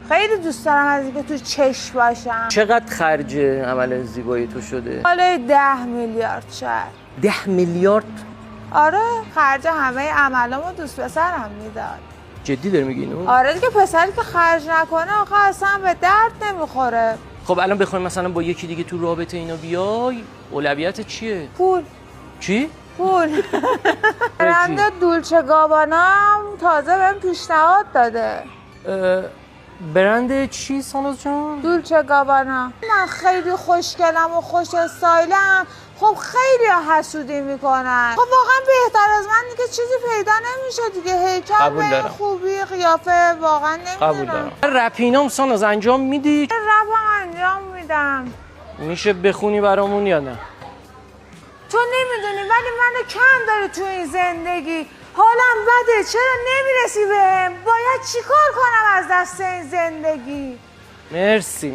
خیلی دوست دارم از اینکه تو چشم باشم. چقدر خرج عمل زیبایی تو شده؟ بالای 10 میلیارد شاید. 10 میلیارد؟ آره خرج همه عملامو دوست پسرم میداد. جدی داری میگی اینو؟ آره دیگه پسری که خرج نکنه آخه اصلا به درد نمیخوره. خب الان بخوایم مثلا با یکی دیگه تو رابطه اینا بیای، اولویت چیه؟ پول. چی؟ پول. برند دولچه گابانا تازه بهم پیشنهاد داده. برند چی ساناز جان؟ دولچه گابانا. من خیلی خوشگلم و خوش استایلم. خب خیلی حسودی میکنن. خب واقعا بهتر از من دیگه چیزی پیدا نمیشه دیگه. هیکل به خوبی قیافه واقعا نمیدونم. قبول دارم. رپینام ساناز انجام میدی؟ رپم انجام میدم. میشه بخونی برامون یا نه؟ تو نمیدونی ولی منو کم داری تو این زندگی. حالم بده، چرا نمیرسی بهم؟ باید چیکار کنم از دست این زندگی؟ مرسی.